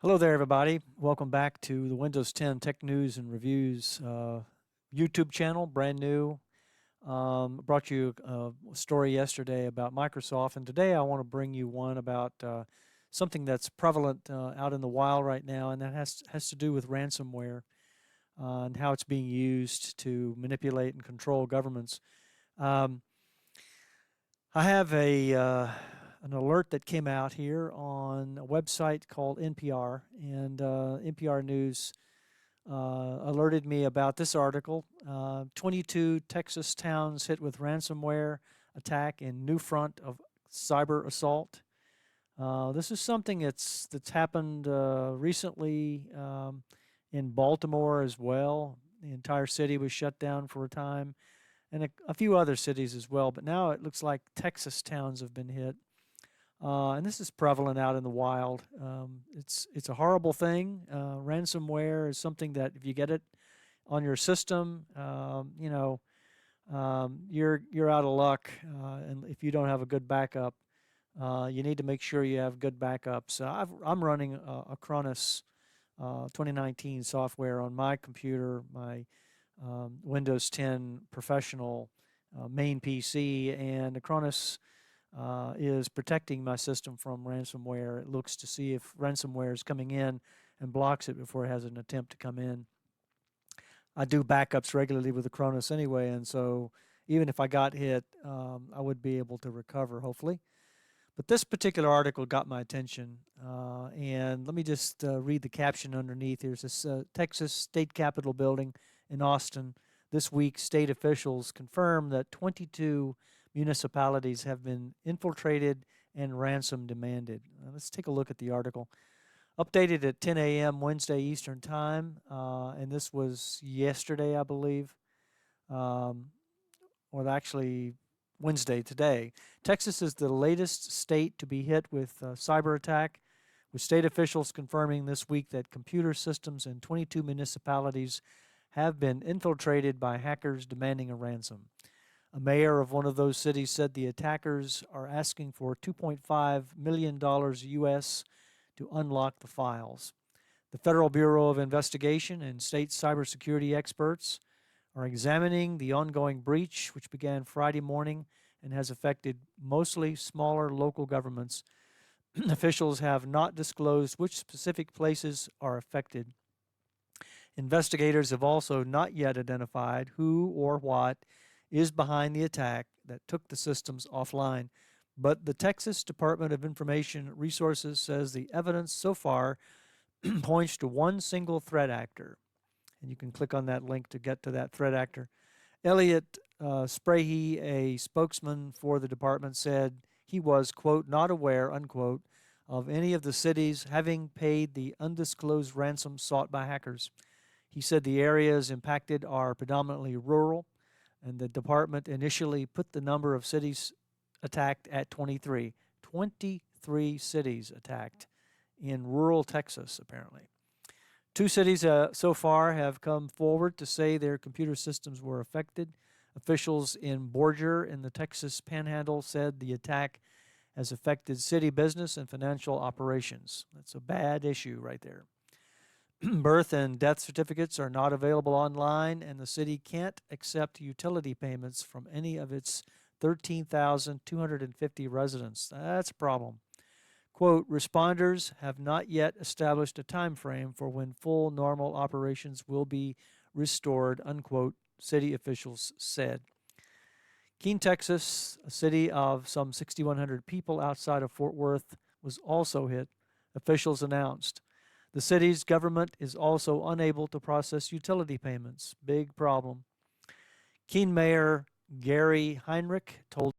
Hello there, everybody. Welcome back to the Windows 10 Tech News and Reviews YouTube channel, brand new. Brought you a story yesterday about Microsoft, and today I want to bring you one about something that's prevalent out in the wild right now, and that has to do with ransomware and how it's being used to manipulate and control governments. Um, I have an alert that came out here on a website called NPR, and NPR News alerted me about this article. 22 Texas towns hit with ransomware attack in new front of cyber assault. This is something that's happened recently in Baltimore as well. The entire city was shut down for a time, and a few other cities as well. But now it looks like Texas towns have been hit. And this is prevalent out in the wild. It's a horrible thing. Ransomware is something that if you get it on your system, you're out of luck. And if you don't have a good backup, you need to make sure you have good backups. I'm running a Acronis 2019 software on my computer, my Windows 10 professional main PC, and Acronis is protecting my system from ransomware. It looks to see if ransomware is coming in and blocks it before it has an attempt to come in. I do backups regularly with Acronis anyway, and so even if I got hit, I would be able to recover, hopefully. But this particular article got my attention, and let me just read the caption underneath. Here's this Texas State Capitol building in Austin. This week, state officials confirmed that 22 municipalities have been infiltrated and ransom demanded. Let's take a look at the article. Updated at 10 a.m. Wednesday Eastern Time, and this was yesterday, I believe, or actually Wednesday today. Texas is the latest state to be hit with a cyber attack, with state officials confirming this week that computer systems in 22 municipalities have been infiltrated by hackers demanding a ransom. A mayor of one of those cities said the attackers are asking for $2.5 million US to unlock the files. The Federal Bureau of Investigation and state cybersecurity experts are examining the ongoing breach, which began Friday morning and has affected mostly smaller local governments. Officials have not disclosed which specific places are affected. Investigators have also not yet identified who or what is behind the attack that took the systems offline. But the Texas Department of Information Resources says the evidence so far points to one single threat actor. And you can click on that link to get to that threat actor. Elliot Sprahe, a spokesman for the department, said he was, quote, not aware, unquote, of any of the cities having paid the undisclosed ransom sought by hackers. He said the areas impacted are predominantly rural, and the department initially put the number of cities attacked at 23. 23 cities attacked in rural Texas, apparently. Two cities so far have come forward to say their computer systems were affected. Officials in Borger in the Texas Panhandle said the attack has affected city business and financial operations. That's a bad issue right there. Birth and death certificates are not available online, and the city can't accept utility payments from any of its 13,250 residents. That's a problem. Quote, responders have not yet established a time frame for when full normal operations will be restored, unquote, city officials said. Keene, Texas, a city of some 6,100 people outside of Fort Worth, was also hit, officials announced. The city's government is also unable to process utility payments. Big problem. Keene Mayor Gary Heinrich told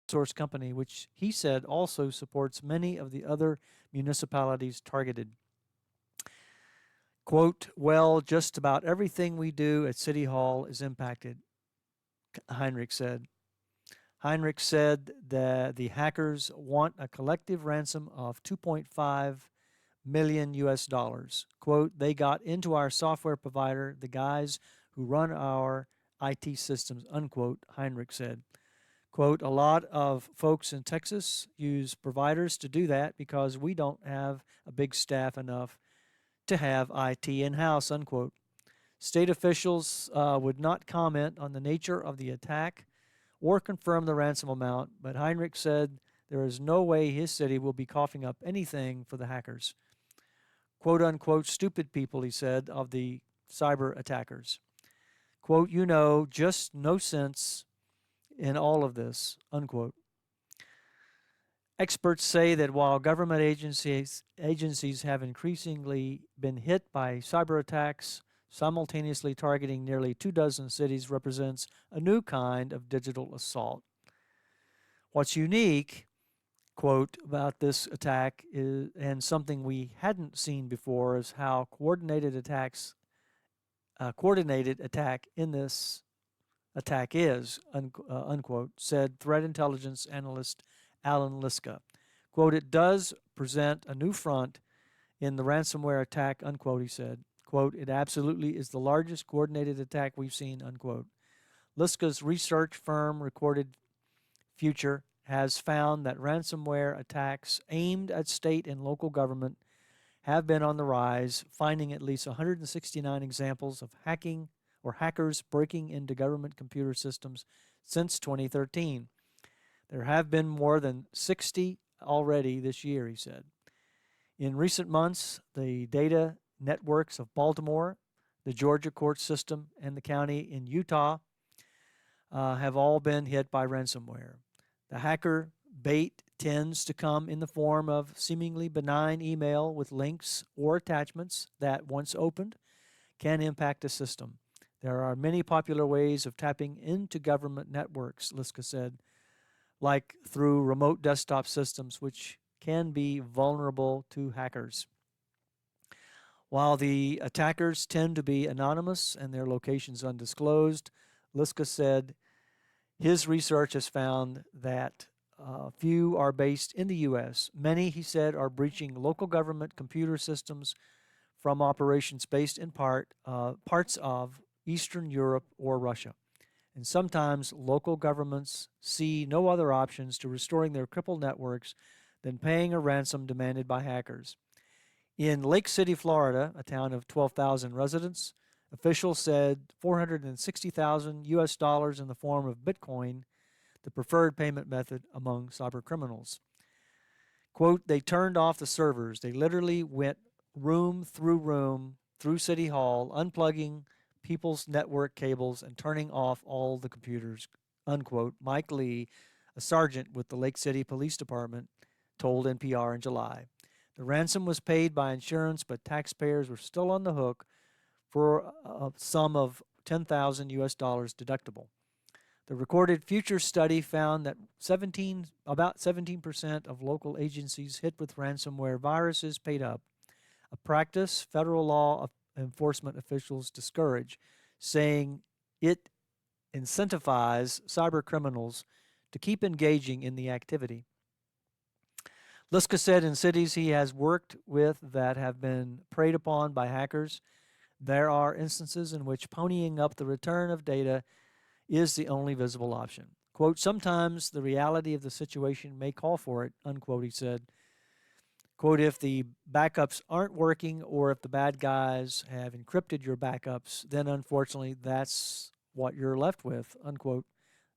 source company, which he said also supports many of the other municipalities targeted. Quote, well, just about everything we do at City Hall is impacted, Heinrich said. Heinrich said that the hackers want a collective ransom of 2.5 million US dollars. Quote, they got into our software provider, the guys who run our IT systems, unquote, Heinrich said. Quote, a lot of folks in Texas use providers to do that because we don't have a big staff enough to have IT in-house, unquote. State officials would not comment on the nature of the attack or confirm the ransom amount, but Heinrich said there is no way his city will be coughing up anything for the hackers. Quote unquote, stupid people, he said, of the cyber attackers. Quote, just no sense in all of this, unquote. Experts say that while government agencies have increasingly been hit by cyber attacks, simultaneously targeting nearly 24 cities represents a new kind of digital assault. What's unique, quote, about this attack is, and something we hadn't seen before, is how coordinated attack in this attack is, unquote, said threat intelligence analyst Alan Liska. Quote, it does present a new front in the ransomware attack, unquote, he said. Quote, it absolutely is the largest coordinated attack we've seen, unquote. Liska's research firm Recorded Future has found that ransomware attacks aimed at state and local government have been on the rise, finding at least 169 examples of hacking or hackers breaking into government computer systems since 2013. There have been more than 60 already this year, he said. In recent months, the data networks of Baltimore, the Georgia court system, and the county in Utah have all been hit by ransomware. The hacker bait tends to come in the form of seemingly benign email with links or attachments that, once opened, can impact a system. There are many popular ways of tapping into government networks, Liska said, like through remote desktop systems, which can be vulnerable to hackers. While the attackers tend to be anonymous and their locations undisclosed, Liska said his research has found that few are based in the U.S. Many, he said, are breaching local government computer systems from operations based in parts of Eastern Europe or Russia. And sometimes local governments see no other options to restoring their crippled networks than paying a ransom demanded by hackers. In Lake City, Florida, a town of 12,000 residents, officials said $460,000 in the form of Bitcoin, the preferred payment method among cyber criminals. Quote, they turned off the servers. They literally went room through City Hall, unplugging people's network cables and turning off all the computers, unquote. Mike Lee, a sergeant with the Lake City Police Department, told NPR in July. The ransom was paid by insurance, but taxpayers were still on the hook for a sum of $10,000 deductible. The Recorded Future study found that about 17% of local agencies hit with ransomware viruses paid up, a practice federal law enforcement officials discourage, saying it incentivizes cyber criminals to keep engaging in the activity. Liska said in cities he has worked with that have been preyed upon by hackers, there are instances in which ponying up the return of data is the only visible option. Quote, sometimes the reality of the situation may call for it, unquote, he said. Quote, if the backups aren't working or if the bad guys have encrypted your backups, then unfortunately that's what you're left with, unquote.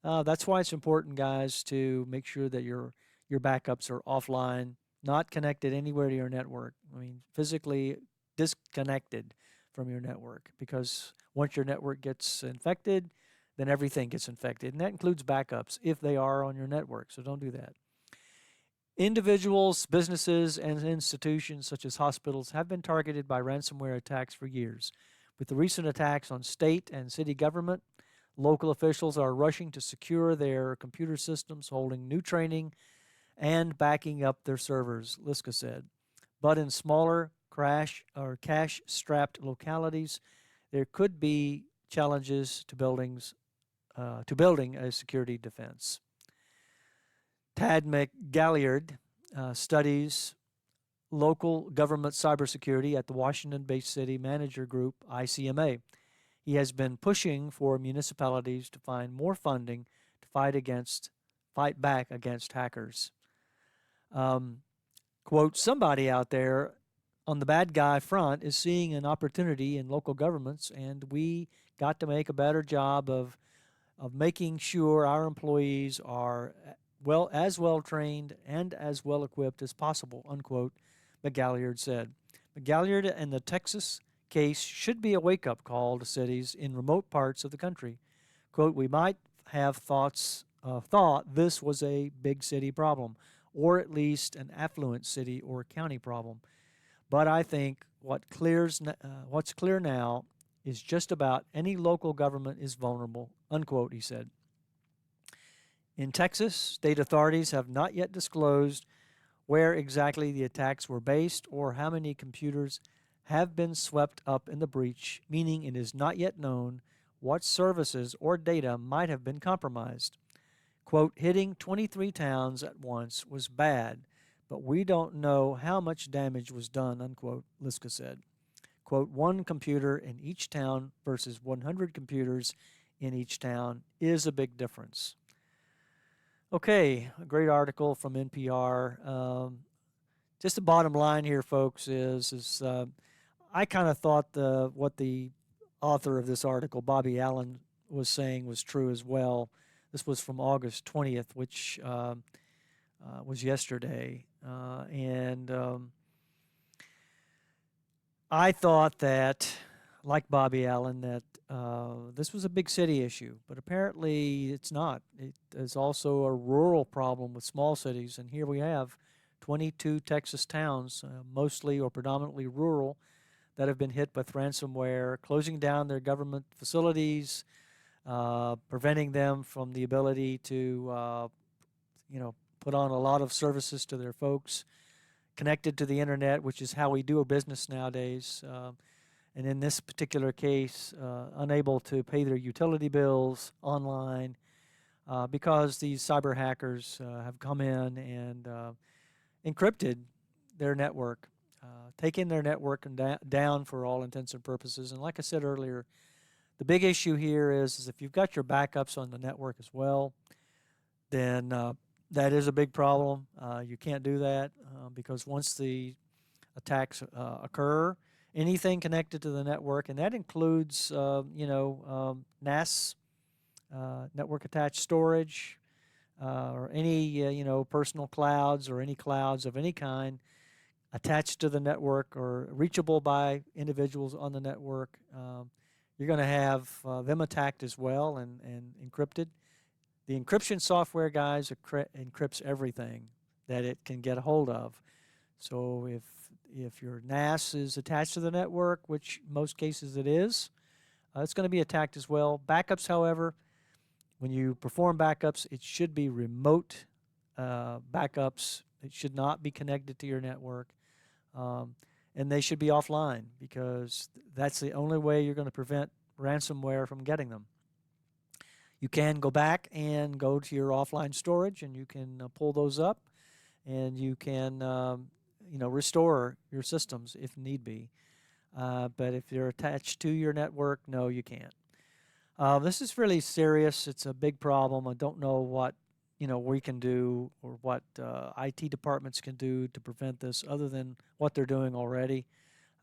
That's why it's important, guys, to make sure that your backups are offline, not connected anywhere to your network. I mean, physically disconnected from your network, because once your network gets infected, then everything gets infected. And that includes backups if they are on your network, so don't do that. Individuals, businesses, and institutions such as hospitals have been targeted by ransomware attacks for years. With the recent attacks on state and city government, local officials are rushing to secure their computer systems, holding new training and backing up their servers, Liska said. But in smaller cash-strapped localities, there could be challenges to building a security defense. Tad McGalliard studies local government cybersecurity at the Washington-based City Manager Group, ICMA. He has been pushing for municipalities to find more funding to fight against fight back against hackers. Quote, somebody out there on the bad guy front is seeing an opportunity in local governments, and we got to make a better job of making sure our employees are as well trained and as well equipped as possible, unquote, MacLeod said. MacLeod and the Texas case should be a wake-up call to cities in remote parts of the country. Quote, we might have thought this was a big city problem, or at least an affluent city or county problem. But I think what's clear now is just about any local government is vulnerable, unquote, he said. In Texas, state authorities have not yet disclosed where exactly the attacks were based or how many computers have been swept up in the breach, meaning it is not yet known what services or data might have been compromised. Quote, hitting 23 towns at once was bad, but we don't know how much damage was done, unquote, Liska said. Quote, one computer in each town versus 100 computers in each town is a big difference. Okay, a great article from NPR. Just the bottom line here, folks, is I kind of thought what the author of this article, Bobby Allen, was saying was true as well. This was from August 20th, which was yesterday. I thought that, like Bobby Allen, that this was a big city issue, but apparently it's not. It is also a rural problem with small cities, and here we have 22 Texas towns, mostly or predominantly rural, that have been hit with ransomware, closing down their government facilities, preventing them from the ability to, put on a lot of services to their folks, connected to the internet, which is how we do a business nowadays. And in this particular case, unable to pay their utility bills online because these cyber hackers have come in and encrypted their network, taken their network down for all intents and purposes. And like I said earlier, the big issue here is if you've got your backups on the network as well, then that is a big problem. You can't do that because once the attacks occur, anything connected to the network, and that includes, NAS, network attached storage, or any, personal clouds or any clouds of any kind attached to the network or reachable by individuals on the network. You're going to have them attacked as well and encrypted. The encryption software, guys, encrypts everything that it can get a hold of. So if your NAS is attached to the network, which in most cases it is, it's going to be attacked as well. Backups, however, when you perform backups, it should be remote backups. It should not be connected to your network. And they should be offline because that's the only way you're going to prevent ransomware from getting them. You can go back and go to your offline storage and you can pull those up and you can restore your systems if need be. But if they're attached to your network, no, you can't. This is really serious. It's a big problem. I don't know what we can do or what IT departments can do to prevent this other than what they're doing already.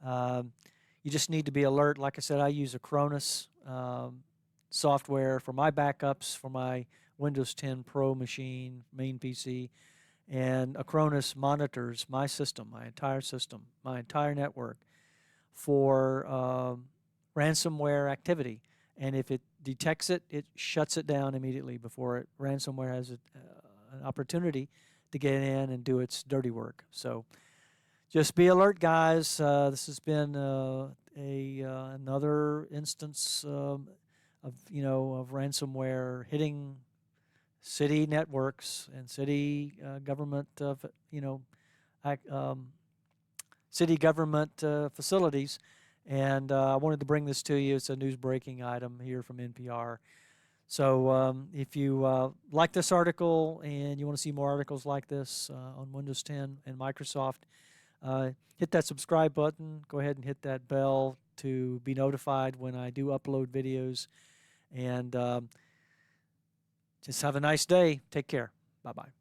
You just need to be alert. Like I said, I use Acronis software for my backups for my Windows 10 Pro machine, main PC, and Acronis monitors my system, my entire network for ransomware activity. And if it detects it, it shuts it down immediately before ransomware has an opportunity to get in and do its dirty work. So just be alert, guys. This has been another instance of ransomware hitting city networks and city government city government facilities. And I wanted to bring this to you. It's a news breaking item here from NPR. So if you like this article and you want to see more articles like this on Windows 10 and Microsoft, hit that subscribe button. Go ahead and hit that bell to be notified when I do upload videos. And just have a nice day. Take care. Bye-bye.